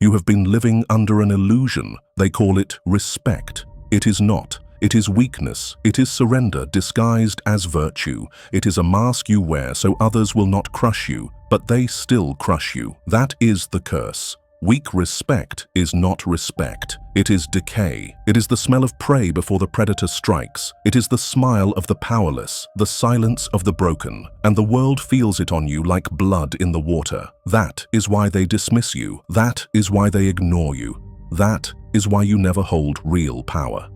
You have been living under an illusion. They call it respect. It is not. It is weakness. It is surrender disguised as virtue. It is a mask you wear so others will not crush you, but they still crush you. That is the curse. Weak respect is not respect. It is decay. It is the smell of prey before the predator strikes. It is the smile of the powerless, the silence of the broken, and the world feels it on you like blood in the water. That is why they dismiss you. That is why they ignore you. That is why you never hold real power.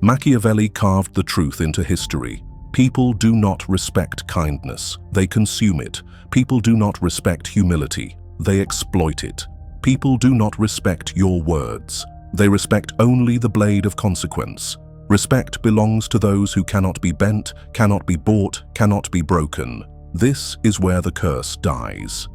Machiavelli carved the truth into history. People do not respect kindness. They consume it. People do not respect humility. They exploit it. People do not respect your words. They respect only the blade of consequence. Respect belongs to those who cannot be bent, cannot be bought, cannot be broken. This is where the curse dies.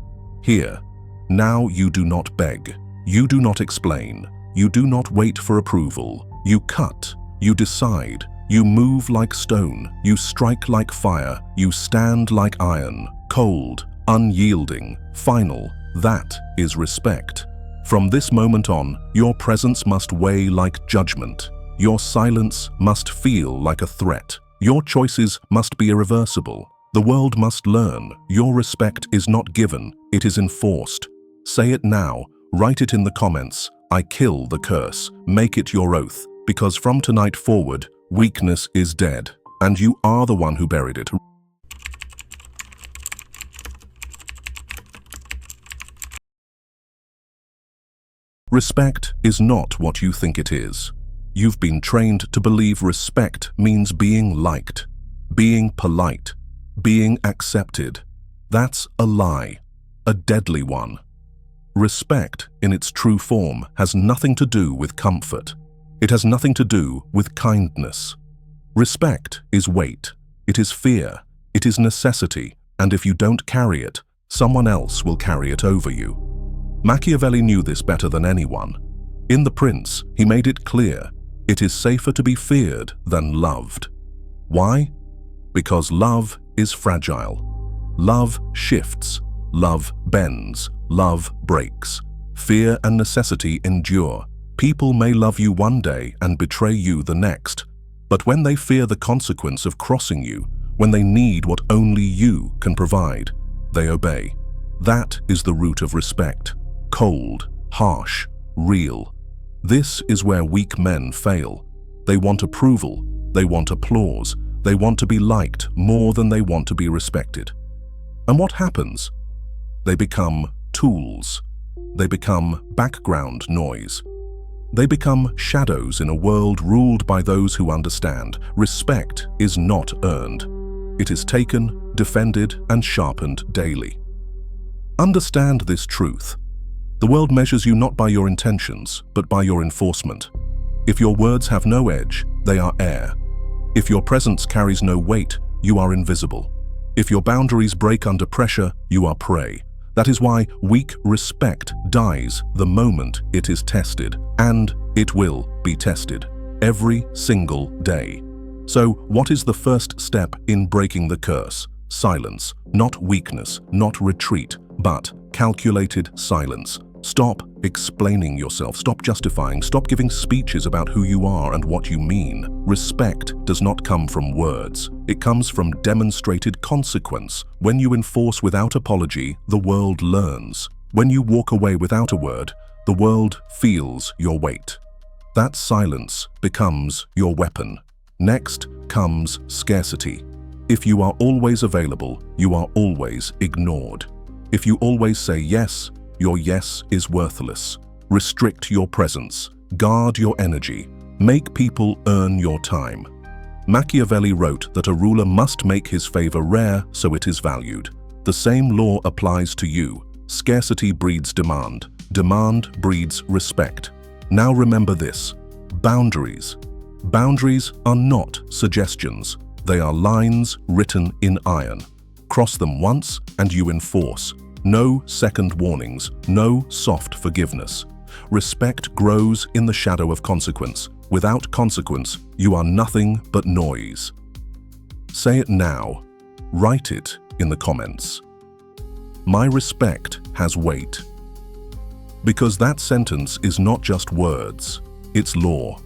Here, now you do not beg. You do not explain. You do not wait for approval. You cut. You decide. You move like stone. You strike like fire. You stand like iron. Cold, unyielding, final. That is respect. From this moment on, your presence must weigh like judgment. Your silence must feel like a threat. Your choices must be irreversible. The world must learn your respect is not given, it is enforced. Say it now, write it in the comments. I kill the curse. Make it your oath, because from tonight forward, weakness is dead, and you are the one who buried it. Respect is not what you think it is. You've been trained to believe respect means being liked, being polite, being accepted. That's a lie, a deadly one. Respect, in its true form, has nothing to do with comfort. It has nothing to do with kindness. Respect is weight, it is fear, it is necessity, and if you don't carry it, someone else will carry it over you. Machiavelli knew this better than anyone. In The Prince, he made it clear, it is safer to be feared than loved. Why? Because love is fragile. Love shifts. Love bends. Love breaks. Fear and necessity endure. People may love you one day and betray you the next, but when they fear the consequence of crossing you, when they need what only you can provide, they obey. That is the root of respect. Cold, harsh, real. This is where weak men fail. They want approval, they want applause, they want to be liked more than they want to be respected. And what happens? They become tools. They become background noise. They become shadows in a world ruled by those who understand. Respect is not earned. It is taken, defended, and sharpened daily. Understand this truth. The world measures you not by your intentions, but by your enforcement. If your words have no edge, they are air. If your presence carries no weight, you are invisible. If your boundaries break under pressure, you are prey. That is why weak respect dies the moment it is tested, and it will be tested every single day. So, what is the first step in breaking the curse? Silence, not weakness, not retreat, but calculated silence. Stop explaining yourself, stop justifying, stop giving speeches about who you are and what you mean. Respect does not come from words. It comes from demonstrated consequence. When you enforce without apology, the world learns. When you walk away without a word, the world feels your weight. That silence becomes your weapon. Next comes scarcity. If you are always available, you are always ignored. If you always say yes, your yes is worthless. Restrict your presence. Guard your energy. Make people earn your time. Machiavelli wrote that a ruler must make his favor rare so it is valued. The same law applies to you. Scarcity breeds demand. Demand breeds respect. Now remember this. Boundaries. Boundaries are not suggestions. They are lines written in iron. Cross them once and you enforce. No second warnings, no soft forgiveness. Respect grows in the shadow of consequence. Without consequence, you are nothing but noise. Say it now. Write it in the comments. My respect has weight. Because that sentence is not just words, it's law.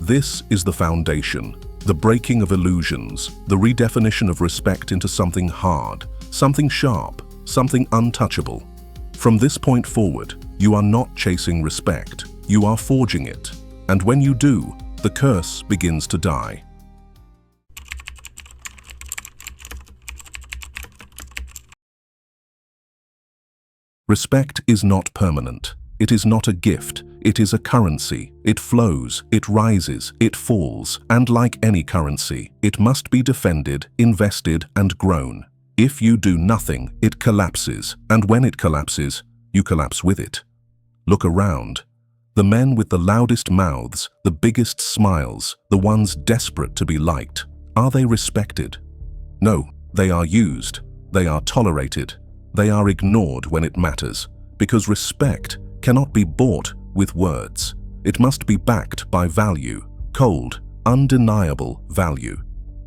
This is the foundation, the breaking of illusions, the redefinition of respect into something hard, something sharp, something untouchable. From this point forward, you are not chasing respect, you are forging it. And when you do, the curse begins to die. Respect is not permanent. It is not a gift. It is a currency. It flows, it rises, it falls, and like any currency, it must be defended, invested, and grown. If you do nothing, it collapses, and when it collapses, you collapse with it. Look around. The men with the loudest mouths, the biggest smiles, the ones desperate to be liked, are they respected? No, they are used, they are tolerated, they are ignored when it matters, because respect cannot be bought with words. It must be backed by value, cold, undeniable value.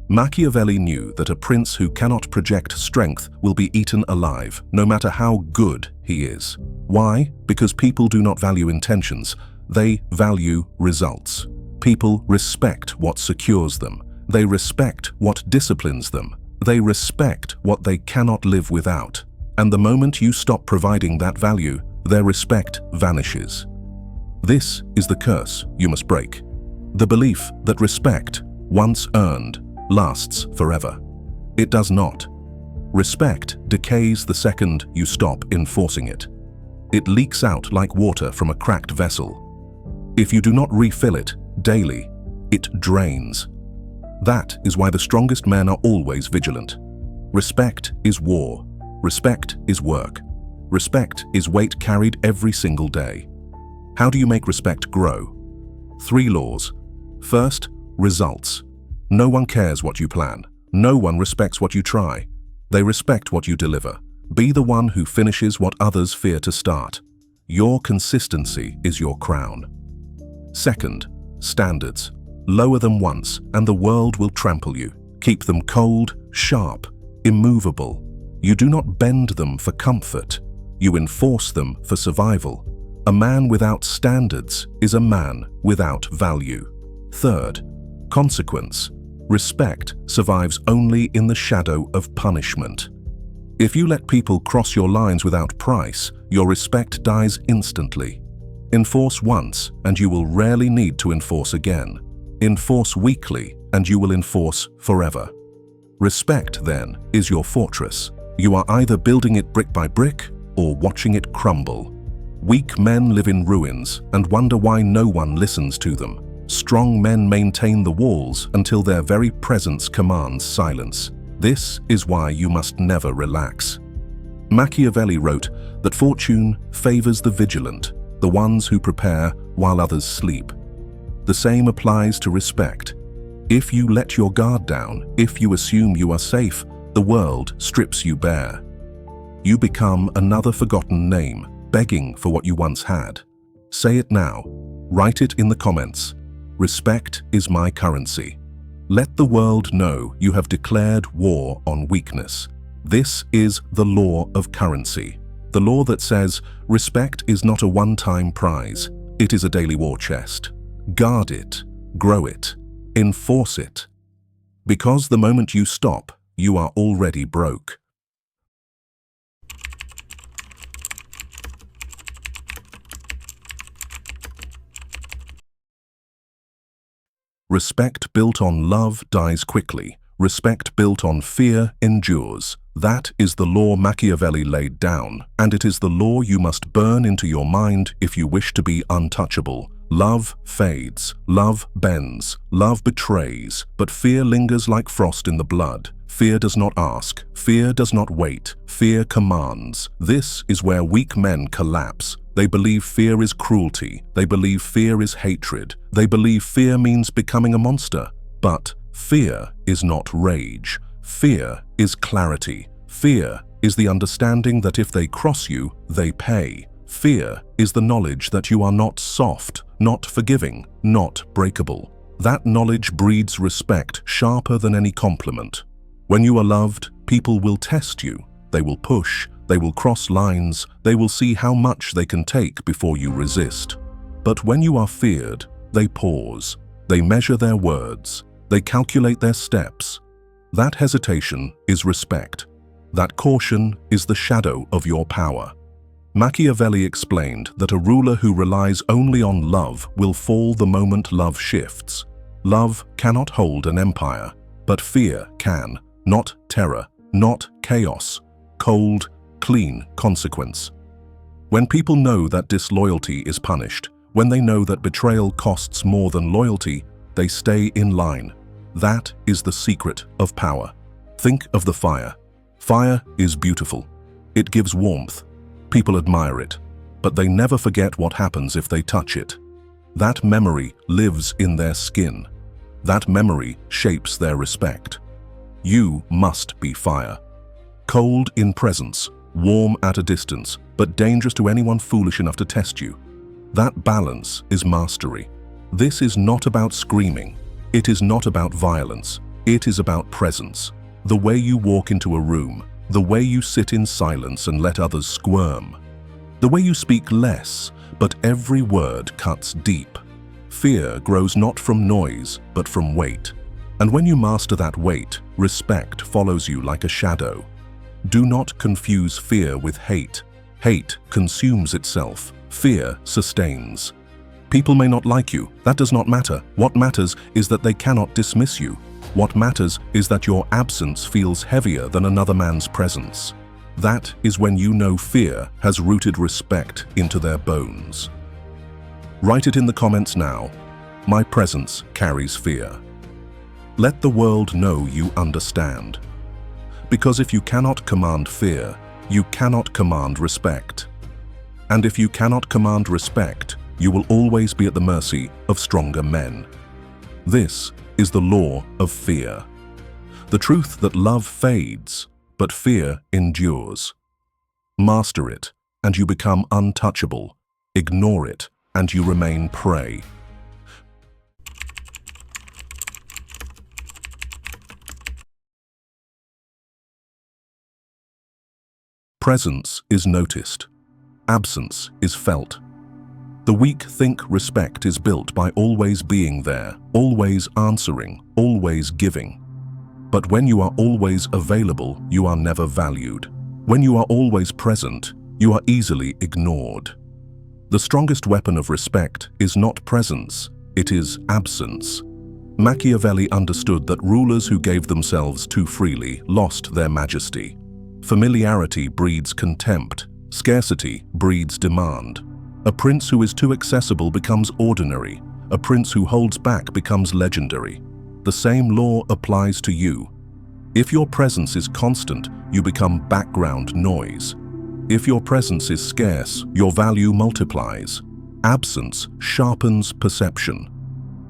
Machiavelli knew that a prince who cannot project strength will be eaten alive, no matter how good he is. Why? Because people do not value intentions, they value results. People respect what secures them. They respect what disciplines them. They respect what they cannot live without. And the moment you stop providing that value, their respect vanishes. This is the curse you must break. The belief that respect, once earned, lasts forever. It does not. Respect decays the second you stop enforcing it. It leaks out like water from a cracked vessel. If you do not refill it daily, it drains. That is why the strongest men are always vigilant. Respect is war. Respect is work. Respect is weight carried every single day. How do you make respect grow? 3 laws. First, results. No one cares what you plan. No one respects what you try. They respect what you deliver. Be the one who finishes what others fear to start. Your consistency is your crown. Second, standards. Lower them once and the world will trample you. Keep them cold, sharp, immovable. You do not bend them for comfort. You enforce them for survival. A man without standards is a man without value. Third, consequence. Respect survives only in the shadow of punishment. If you let people cross your lines without price, your respect dies instantly. Enforce once, and you will rarely need to enforce again. Enforce weakly, and you will enforce forever. Respect, then, is your fortress. You are either building it brick by brick or watching it crumble. Weak men live in ruins and wonder why no one listens to them. Strong men maintain the walls until their very presence commands silence. This is why you must never relax. Machiavelli wrote that fortune favors the vigilant, the ones who prepare while others sleep. The same applies to respect. If you let your guard down, if you assume you are safe, the world strips you bare. You become another forgotten name, begging for what you once had. Say it now. Write it in the comments. Respect is my currency. Let the world know you have declared war on weakness. This is the law of currency. The law that says respect is not a one-time prize. It is a daily war chest. Guard it, grow it, enforce it. Because the moment you stop, you are already broke. Respect built on love dies quickly. Respect built on fear endures. That is the law Machiavelli laid down, and it is the law you must burn into your mind if you wish to be untouchable. Love fades, love bends, love betrays, but fear lingers like frost in the blood. Fear does not ask, fear does not wait, fear commands. This is where weak men collapse. They believe fear is cruelty, they believe fear is hatred, they believe fear means becoming a monster. But fear is not rage. Fear is clarity. Fear is the understanding that if they cross you, they pay. Fear is the knowledge that you are not soft, not forgiving, not breakable. That knowledge breeds respect sharper than any compliment. When you are loved, people will test you. They will push, they will cross lines, they will see how much they can take before you resist. But when you are feared, they pause, they measure their words, they calculate their steps. That hesitation is respect. That caution is the shadow of your power. Machiavelli explained that a ruler who relies only on love will fall the moment love shifts. Love cannot hold an empire, but fear can. Not terror, not chaos. Cold, clean consequence. When people know that disloyalty is punished, when they know that betrayal costs more than loyalty, they stay in line. That is the secret of power. Think of the fire. Fire is beautiful. It gives warmth. People admire it, but they never forget what happens if they touch it. That memory lives in their skin. That memory shapes their respect. You must be fire. Cold in presence, warm at a distance, but dangerous to anyone foolish enough to test you. That balance is mastery. This is not about screaming. It is not about violence. It is about presence. The way you walk into a room, the way you sit in silence and let others squirm. The way you speak less, but every word cuts deep. Fear grows not from noise, but from weight. And when you master that weight, respect follows you like a shadow. Do not confuse fear with hate. Hate consumes itself. Fear sustains. People may not like you. That does not matter. What matters is that they cannot dismiss you. What matters is that your absence feels heavier than another man's presence. That is when you know fear has rooted respect into their bones. Write it in the comments now. My presence carries fear. Let the world know you understand. Because if you cannot command fear, you cannot command respect. And if you cannot command respect, you will always be at the mercy of stronger men. This is the law of fear. The truth that love fades, but fear endures. Master it, and you become untouchable. Ignore it, and you remain prey. Presence is noticed. Absence is felt. The weak think respect is built by always being there, always answering, always giving. But when you are always available, you are never valued. When you are always present, you are easily ignored. The strongest weapon of respect is not presence, it is absence. Machiavelli understood that rulers who gave themselves too freely lost their majesty. Familiarity breeds contempt, scarcity breeds demand. A prince who is too accessible becomes ordinary. A prince who holds back becomes legendary. The same law applies to you. If your presence is constant, you become background noise. If your presence is scarce, your value multiplies. Absence sharpens perception.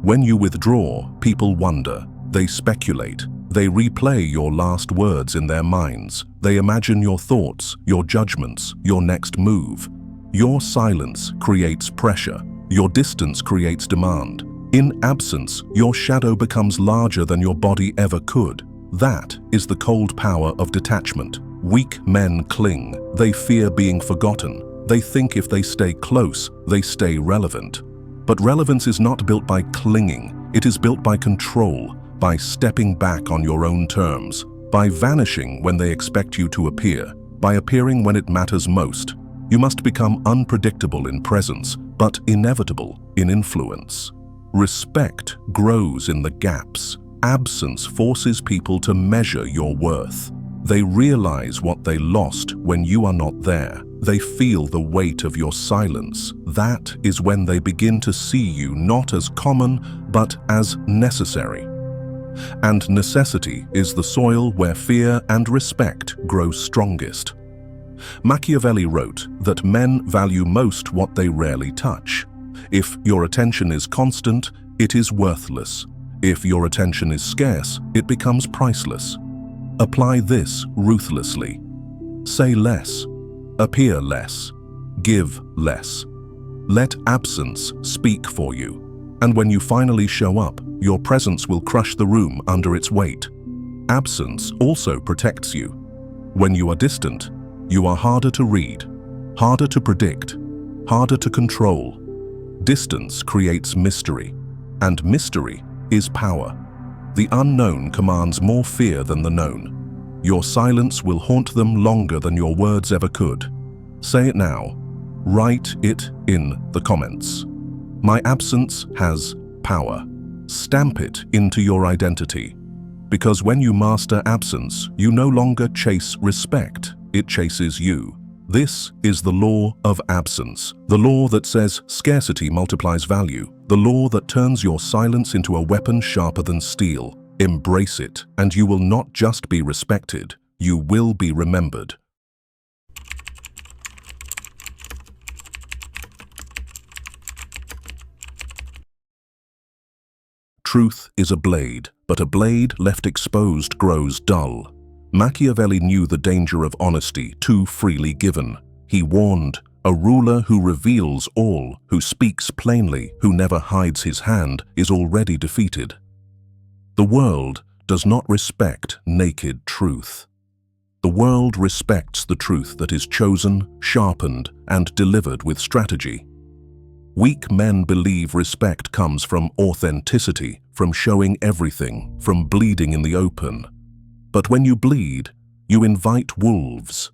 When you withdraw, people wonder. They speculate. They replay your last words in their minds. They imagine your thoughts, your judgments, your next move. Your silence creates pressure. Your distance creates demand. In absence, your shadow becomes larger than your body ever could. That is the cold power of detachment. Weak men cling. They fear being forgotten. They think if they stay close, they stay relevant. But relevance is not built by clinging. It is built by control, by stepping back on your own terms, by vanishing when they expect you to appear, by appearing when it matters most. You must become unpredictable in presence, but inevitable in influence. Respect grows in the gaps. Absence forces people to measure your worth. They realize what they lost when you are not there. They feel the weight of your silence. That is when they begin to see you not as common, but as necessary. And necessity is the soil where fear and respect grow strongest. Machiavelli wrote that men value most what they rarely touch. If your attention is constant, it is worthless. If your attention is scarce, it becomes priceless. Apply this ruthlessly. Say less. Appear less. Give less. Let absence speak for you. And when you finally show up, your presence will crush the room under its weight. Absence also protects you. When you are distant, You are harder to read, harder to predict, harder to control. Distance creates mystery, and mystery is power. The unknown commands more fear than the known. Your silence will haunt them longer than your words ever could. Say it now. Write it in the comments. My absence has power. Stamp it into your identity. Because when you master absence, you no longer chase respect, it chases you. This is the law of absence, the law that says scarcity multiplies value, the law that turns your silence into a weapon sharper than steel. Embrace it, and you will not just be respected, you will be remembered. Truth is a blade, but a blade left exposed grows dull. Machiavelli knew the danger of honesty too freely given. He warned, a ruler who reveals all, who speaks plainly, who never hides his hand, is already defeated. The world does not respect naked truth. The world respects the truth that is chosen, sharpened, and delivered with strategy. Weak men believe respect comes from authenticity, from showing everything, from bleeding in the open. But when you bleed, you invite wolves.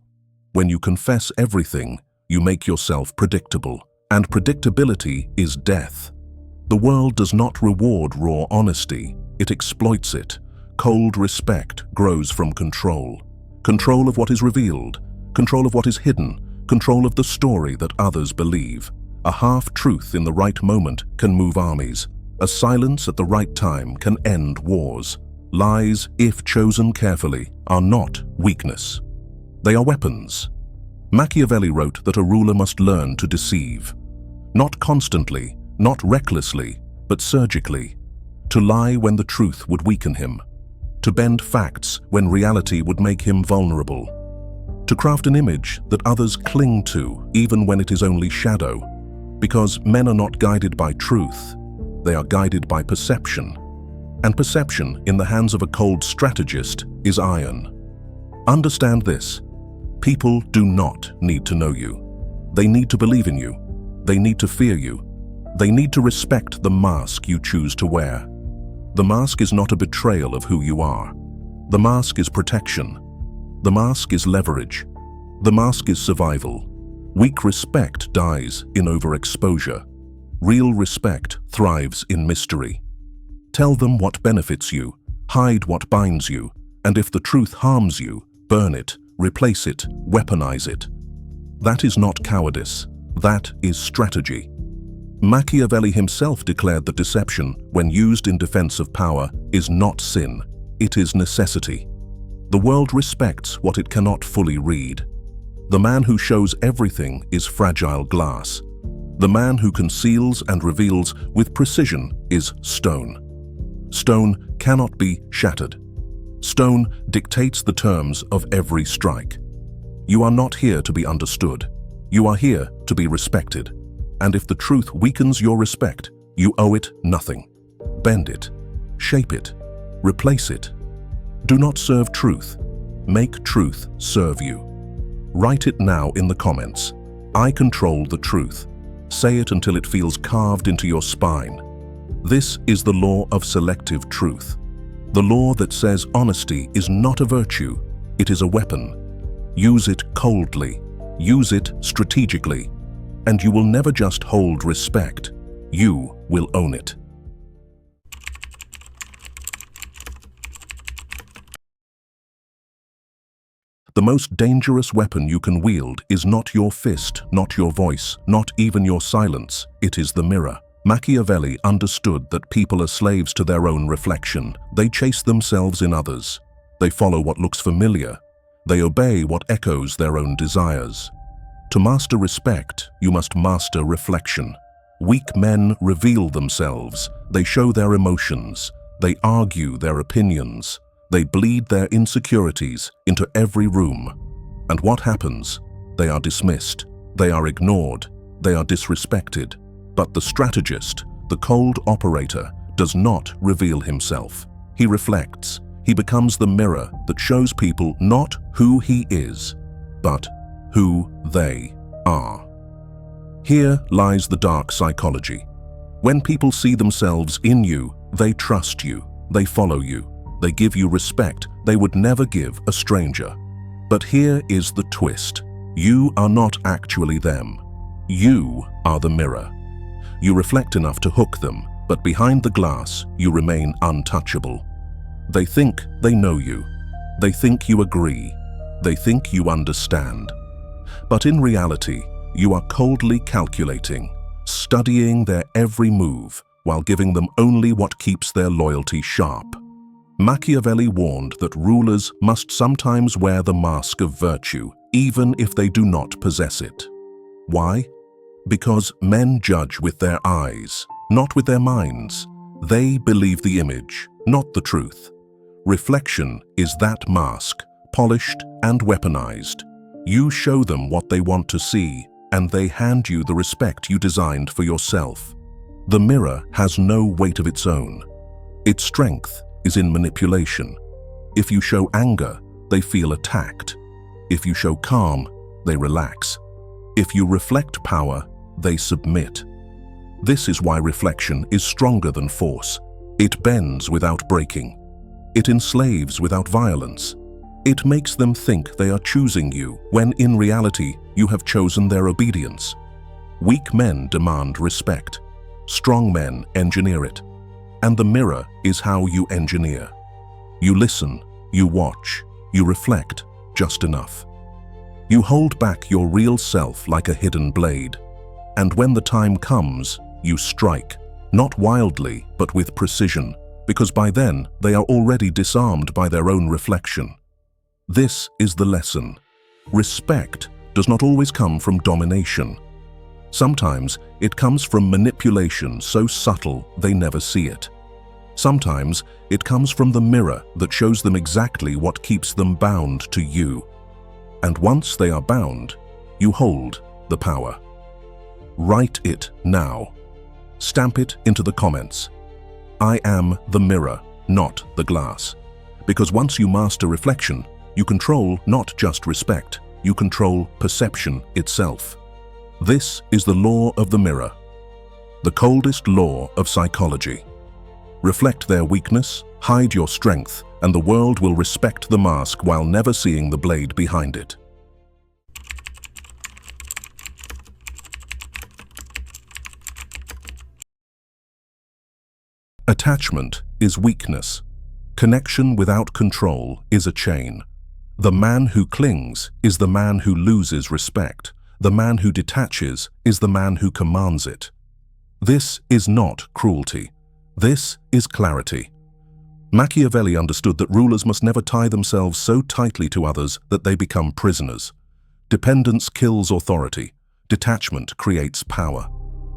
When you confess everything, you make yourself predictable, and predictability is death. The world does not reward raw honesty, it exploits it. Cold respect grows from control. Control of what is revealed, control of what is hidden, control of the story that others believe. A half-truth in the right moment can move armies. A silence at the right time can end wars. Lies, if chosen carefully, are not weakness. They are weapons. Machiavelli wrote that a ruler must learn to deceive. Not constantly, not recklessly, but surgically. To lie when the truth would weaken him. To bend facts when reality would make him vulnerable. To craft an image that others cling to, even when it is only shadow. Because men are not guided by truth, they are guided by perception. And perception, in the hands of a cold strategist, is iron. Understand this. People do not need to know you. They need to believe in you. They need to fear you. They need to respect the mask you choose to wear. The mask is not a betrayal of who you are. The mask is protection. The mask is leverage. The mask is survival. Weak respect dies in overexposure. Real respect thrives in mystery. Tell them what benefits you, hide what binds you, and if the truth harms you, burn it, replace it, weaponize it. That is not cowardice, that is strategy. Machiavelli himself declared that deception, when used in defense of power, is not sin, it is necessity. The world respects what it cannot fully read. The man who shows everything is fragile glass. The man who conceals and reveals with precision is stone. Stone cannot be shattered. Stone dictates the terms of every strike. You are not here to be understood. You are here to be respected. And if the truth weakens your respect, you owe it nothing. Bend it, shape it, replace it. Do not serve truth. Make truth serve you. Write it now in the comments. I control the truth. Say it until it feels carved into your spine. This is the law of selective truth. The law that says honesty is not a virtue, it is a weapon. Use it coldly, use it strategically, and you will never just hold respect, you will own it. The most dangerous weapon you can wield is not your fist, not your voice, not even your silence. It is the mirror. Machiavelli understood that people are slaves to their own reflection. They chase themselves in others. They follow what looks familiar. They obey what echoes their own desires. To master respect, you must master reflection. Weak men reveal themselves. They show their emotions. They argue their opinions. They bleed their insecurities into every room. And what happens? They are dismissed. They are ignored. They are disrespected. But the strategist, the cold operator, does not reveal himself. He reflects. He becomes the mirror that shows people not who he is, but who they are. Here lies the dark psychology. When people see themselves in you, they trust you, they follow you, they give you respect they would never give a stranger. But here is the twist. You are not actually them. You are the mirror. You reflect enough to hook them, but behind the glass, you remain untouchable. They think they know you. They think you agree. They think you understand. But in reality, you are coldly calculating, studying their every move while giving them only what keeps their loyalty sharp. Machiavelli warned that rulers must sometimes wear the mask of virtue, even if they do not possess it. Why? Because men judge with their eyes, not with their minds. They believe the image, not the truth. Reflection is that mask, polished and weaponized. You show them what they want to see, and they hand you the respect you designed for yourself. The mirror has no weight of its own. Its strength is in manipulation. If you show anger, they feel attacked. If you show calm, they relax. If you reflect power, they submit. This is why reflection is stronger than force. It bends without breaking. It enslaves without violence. It makes them think they are choosing you, when in reality, you have chosen their obedience. Weak men demand respect. Strong men engineer it. And the mirror is how you engineer. You listen, you watch, you reflect just enough. You hold back your real self like a hidden blade. And when the time comes, you strike, not wildly, but with precision, because by then they are already disarmed by their own reflection. This is the lesson. Respect does not always come from domination. Sometimes it comes from manipulation so subtle they never see it. Sometimes it comes from the mirror that shows them exactly what keeps them bound to you. And once they are bound, you hold the power. Write it now. Stamp it into the comments. I am the mirror, not the glass. Because once you master reflection, you control not just respect, you control perception itself. This is the law of the mirror, the coldest law of psychology. Reflect their weakness, hide your strength, and the world will respect the mask while never seeing the blade behind it. Attachment is weakness. Connection without control is a chain. The man who clings is the man who loses respect. The man who detaches is the man who commands it. This is not cruelty. This is clarity. Machiavelli understood that rulers must never tie themselves so tightly to others that they become prisoners. Dependence kills authority. Detachment creates power.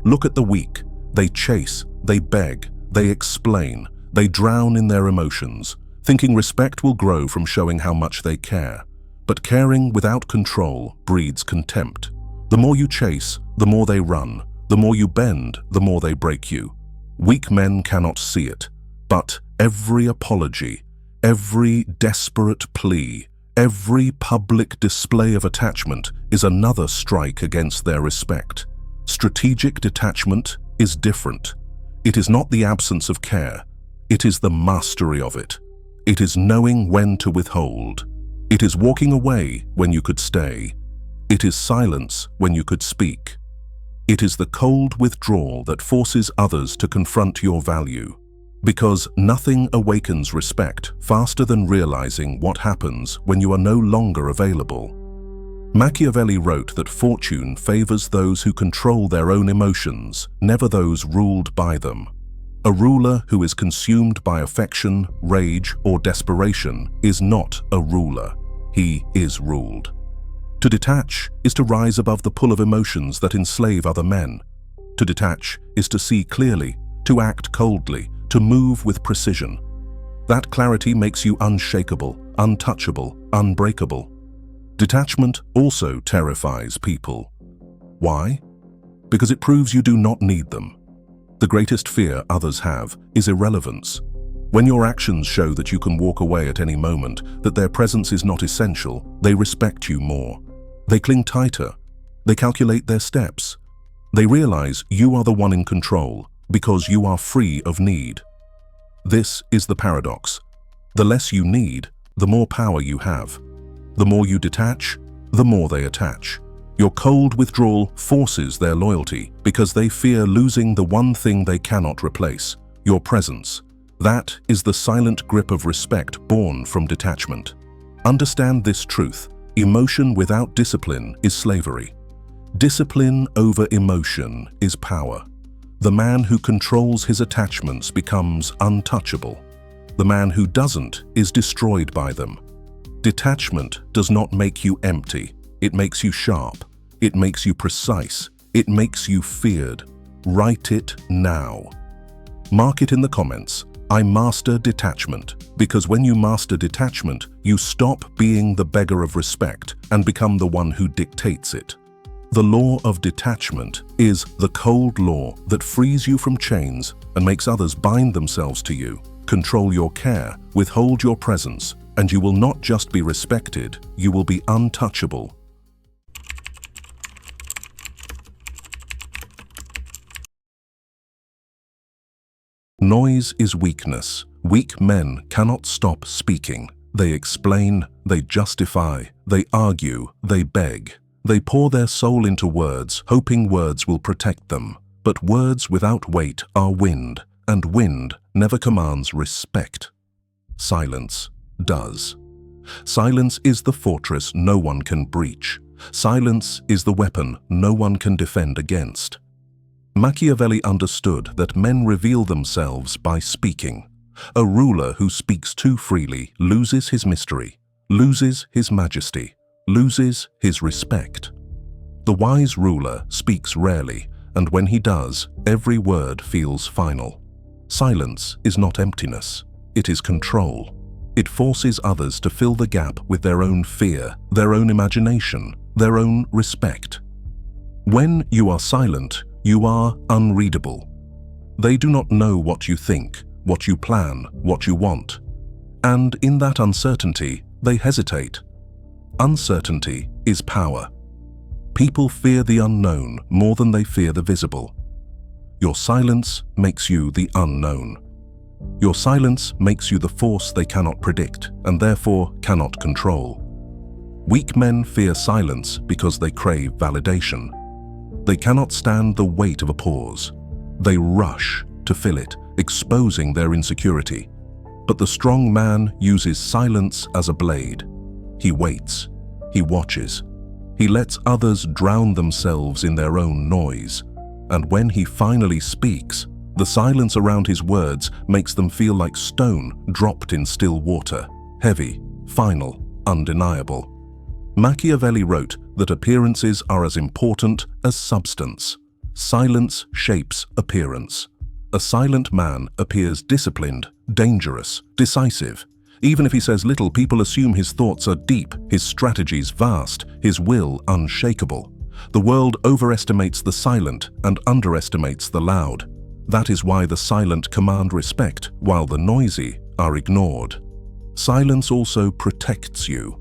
Look at the weak. They chase, they beg, they explain, they drown in their emotions, thinking respect will grow from showing how much they care. But caring without control breeds contempt. The more you chase, the more they run. The more you bend, the more they break you. Weak men cannot see it, but every apology, every desperate plea, every public display of attachment is another strike against their respect. Strategic detachment is different. It is not the absence of care. It is the mastery of it. It is knowing when to withhold. It is walking away when you could stay. It is silence when you could speak. It is the cold withdrawal that forces others to confront your value. Because nothing awakens respect faster than realizing what happens when you are no longer available. Machiavelli wrote that fortune favors those who control their own emotions, never those ruled by them. A ruler who is consumed by affection, rage, or desperation is not a ruler. He is ruled. To detach is to rise above the pull of emotions that enslave other men. To detach is to see clearly, to act coldly, to move with precision. That clarity makes you unshakable, untouchable, unbreakable. Detachment also terrifies people. Why? Because it proves you do not need them. The greatest fear others have is irrelevance. When your actions show that you can walk away at any moment, that their presence is not essential, they respect you more. They cling tighter. They calculate their steps. They realize you are the one in control because you are free of need. This is the paradox. The less you need, the more power you have. The more you detach, the more they attach. Your cold withdrawal forces their loyalty because they fear losing the one thing they cannot replace, your presence. That is the silent grip of respect born from detachment. Understand this truth. Emotion without discipline is slavery. Discipline over emotion is power. The man who controls his attachments becomes untouchable. The man who doesn't is destroyed by them. Detachment does not make you empty. It makes you sharp. It makes you precise. It makes you feared. Write it now. Mark it in the comments. I master detachment, because when you master detachment, you stop being the beggar of respect and become the one who dictates it. The law of detachment is the cold law that frees you from chains and makes others bind themselves to you, control your care, withhold your presence, and you will not just be respected, you will be untouchable. Noise is weakness. Weak men cannot stop speaking. They explain, they justify, they argue, they beg. They pour their soul into words, hoping words will protect them. But words without weight are wind, and wind never commands respect. Silence does. Silence is the fortress no one can breach. Silence is the weapon no one can defend against. Machiavelli understood that men reveal themselves by speaking. A ruler who speaks too freely loses his mystery, loses his majesty, loses his respect. The wise ruler speaks rarely, and when he does, every word feels final. Silence is not emptiness, it is control. It forces others to fill the gap with their own fear, their own imagination, their own respect. When you are silent, you are unreadable. They do not know what you think, what you plan, what you want. And in that uncertainty, they hesitate. Uncertainty is power. People fear the unknown more than they fear the visible. Your silence makes you the unknown. Your silence makes you the force they cannot predict and therefore cannot control. Weak men fear silence because they crave validation. They cannot stand the weight of a pause. They rush to fill it, exposing their insecurity. But the strong man uses silence as a blade. He waits. He watches. He lets others drown themselves in their own noise. And when he finally speaks, the silence around his words makes them feel like stone dropped in still water, heavy, final, undeniable. Machiavelli wrote that appearances are as important as substance. Silence shapes appearance. A silent man appears disciplined, dangerous, decisive. Even if he says little, people assume his thoughts are deep, his strategies vast, his will unshakable. The world overestimates the silent and underestimates the loud. That is why the silent command respect, while the noisy are ignored. Silence also protects you.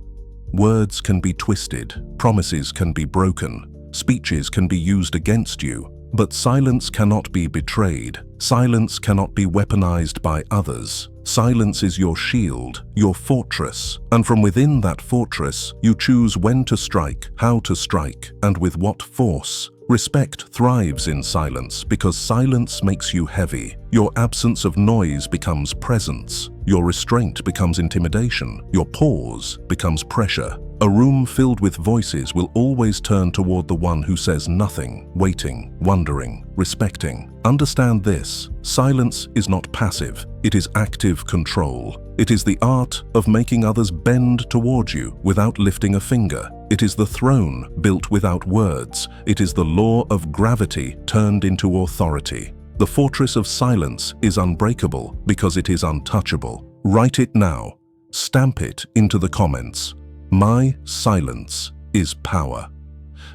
Words can be twisted, promises can be broken, speeches can be used against you, but silence cannot be betrayed. Silence cannot be weaponized by others. Silence is your shield, your fortress, and from within that fortress, you choose when to strike, how to strike, and with what force. Respect thrives in silence because silence makes you heavy. Your absence of noise becomes presence. Your restraint becomes intimidation. Your pause becomes pressure. A room filled with voices will always turn toward the one who says nothing, waiting, wondering, respecting. Understand this: silence is not passive, it is active control. It is the art of making others bend toward you without lifting a finger. It is the throne built without words. It is the law of gravity turned into authority. The fortress of silence is unbreakable because it is untouchable. Write it now. Stamp it into the comments. My silence is power.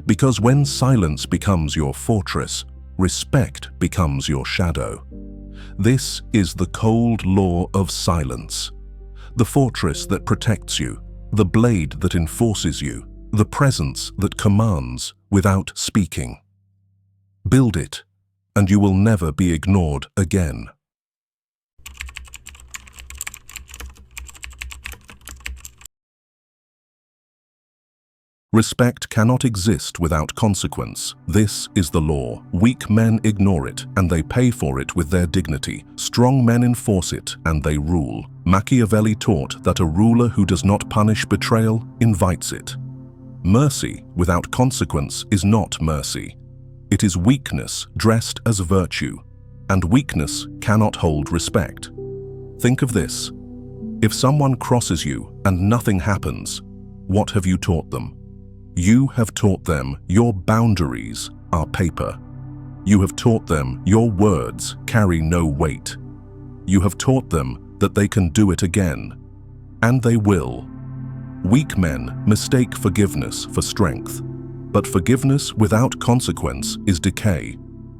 Because when silence becomes your fortress, respect becomes your shadow. This is the cold law of silence. The fortress that protects you, the blade that enforces you, the presence that commands without speaking. Build it, and you will never be ignored again. Respect cannot exist without consequence. This is the law. Weak men ignore it, and they pay for it with their dignity. Strong men enforce it, and they rule. Machiavelli taught that a ruler who does not punish betrayal invites it. Mercy without consequence is not mercy. It is weakness dressed as virtue, and weakness cannot hold respect. Think of this. If someone crosses you and nothing happens, what have you taught them? You have taught them your boundaries are paper. You have taught them your words carry no weight. You have taught them that they can do it again, and they will. Weak men mistake forgiveness for strength, but forgiveness without consequence is decay.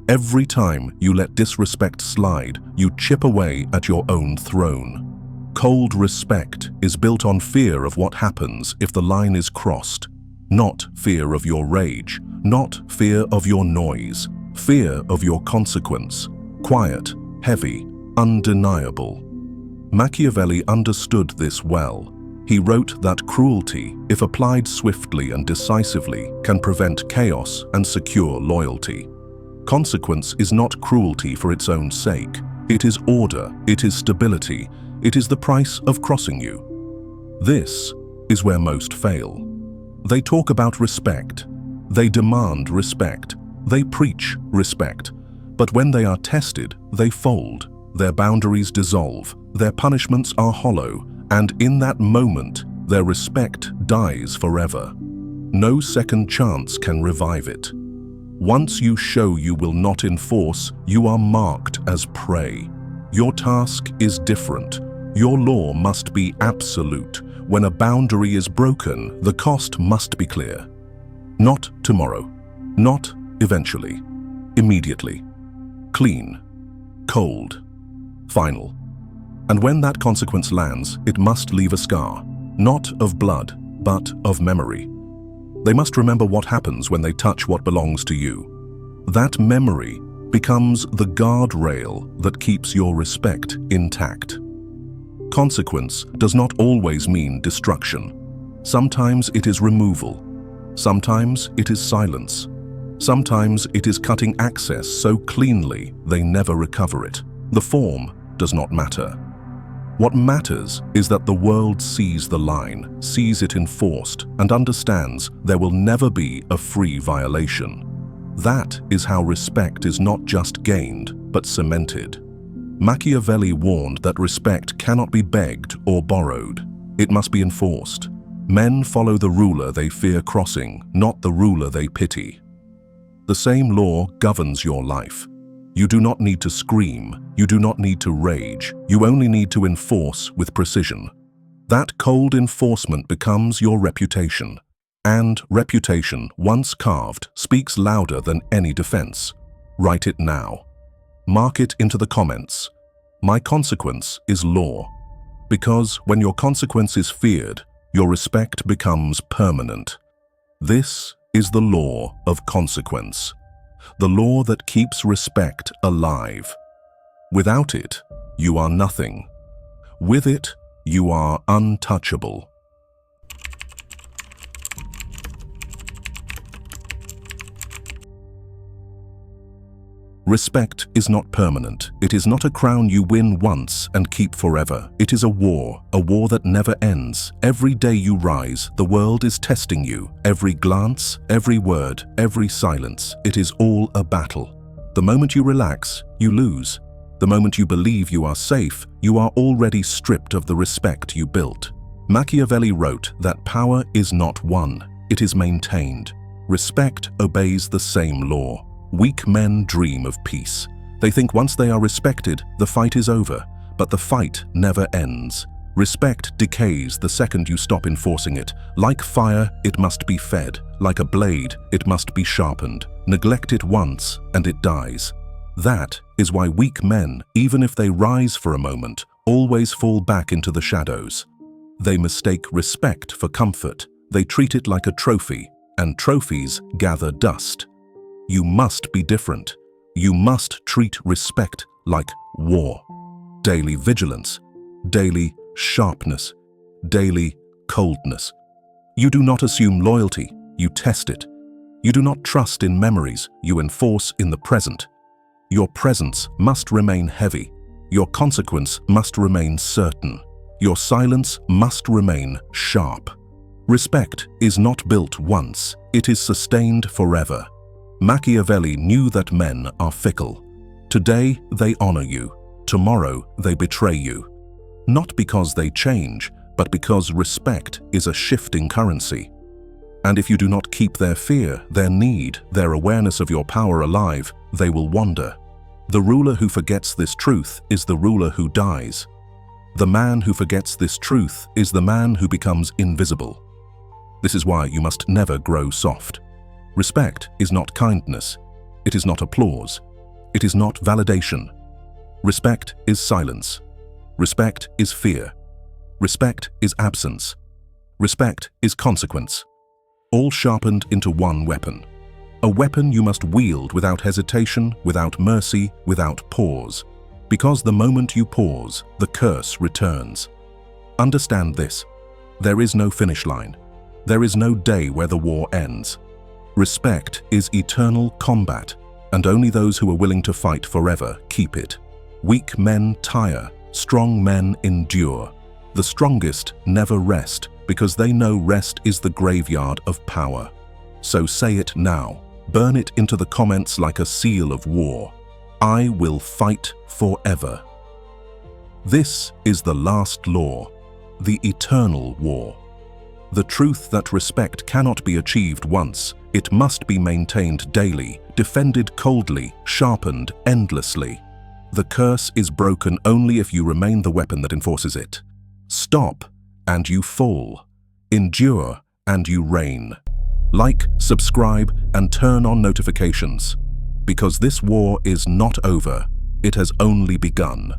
Every time you let disrespect slide, you chip away at your own throne. Cold respect is built on fear of what happens if the line is crossed. Not fear of your rage, not fear of your noise, fear of your consequence. Quiet, heavy, undeniable. Machiavelli understood this well. He wrote that cruelty, if applied swiftly and decisively, can prevent chaos and secure loyalty. Consequence is not cruelty for its own sake. It is order, it is stability, it is the price of crossing you. This is where most fail. They talk about respect, they demand respect, they preach respect, but when they are tested, they fold, their boundaries dissolve, their punishments are hollow, and in that moment, their respect dies forever. No second chance can revive it. Once you show you will not enforce, you are marked as prey. Your task is different. Your law must be absolute. When a boundary is broken, the cost must be clear. Not tomorrow, not eventually, immediately. Clean, cold, final. And when that consequence lands, it must leave a scar, not of blood, but of memory. They must remember what happens when they touch what belongs to you. That memory becomes the guardrail that keeps your respect intact. Consequence does not always mean destruction. Sometimes it is removal. Sometimes it is silence. Sometimes it is cutting access so cleanly they never recover it. The form does not matter. What matters is that the world sees the line, sees it enforced, and understands there will never be a free violation. That is how respect is not just gained, but cemented. Machiavelli warned that respect cannot be begged or borrowed. It must be enforced. Men follow the ruler they fear crossing, not the ruler they pity. The same law governs your life. You do not need to scream. You do not need to rage. You only need to enforce with precision. That cold enforcement becomes your reputation. And reputation, once carved, speaks louder than any defense. Write it now. Mark it into the comments. My consequence is law. Because when your consequence is feared, your respect becomes permanent. This is the law of consequence. The law that keeps respect alive. Without it, you are nothing. With it, you are untouchable. Respect is not permanent. It is not a crown you win once and keep forever. It is a war that never ends. Every day you rise, the world is testing you. Every glance, every word, every silence, it is all a battle. The moment you relax, you lose. The moment you believe you are safe, you are already stripped of the respect you built. Machiavelli wrote that power is not won, it is maintained. Respect obeys the same law. Weak men dream of peace. They think once they are respected, the fight is over, but the fight never ends. Respect decays the second you stop enforcing it. Like fire, it must be fed. Like a blade, it must be sharpened. Neglect it once, and it dies. That is why weak men, even if they rise for a moment, always fall back into the shadows. They mistake respect for comfort, They treat it like a trophy, and trophies gather dust. You must be different. You must treat respect like war. Daily vigilance, daily sharpness, daily coldness. You do not assume loyalty, you test it. You do not trust in memories, you enforce in the present. Your presence must remain heavy. Your consequence must remain certain. Your silence must remain sharp. Respect is not built once, it is sustained forever. Machiavelli knew that men are fickle. Today they honor you, tomorrow they betray you. Not because they change, but because respect is a shifting currency. And if you do not keep their fear, their need, their awareness of your power alive, they will wander. The ruler who forgets this truth is the ruler who dies. The man who forgets this truth is the man who becomes invisible. This is why you must never grow soft. Respect is not kindness. It is not applause. It is not validation. Respect is silence. Respect is fear. Respect is absence. Respect is consequence. All sharpened into one weapon. A weapon you must wield without hesitation, without mercy, without pause. Because the moment you pause, the curse returns. Understand this. There is no finish line. There is no day where the war ends. Respect is eternal combat, and only those who are willing to fight forever keep it. Weak men tire, strong men endure. The strongest never rest, because they know rest is the graveyard of power. So say it now. Burn it into the comments like a seal of war. I will fight forever. This is the last law, the eternal war. The truth that respect cannot be achieved once. It must be maintained daily, defended coldly, sharpened endlessly. The curse is broken only if you remain the weapon that enforces it. Stop, and you fall. Endure, and you reign. Like, subscribe, and turn on notifications. Because this war is not over, it has only begun.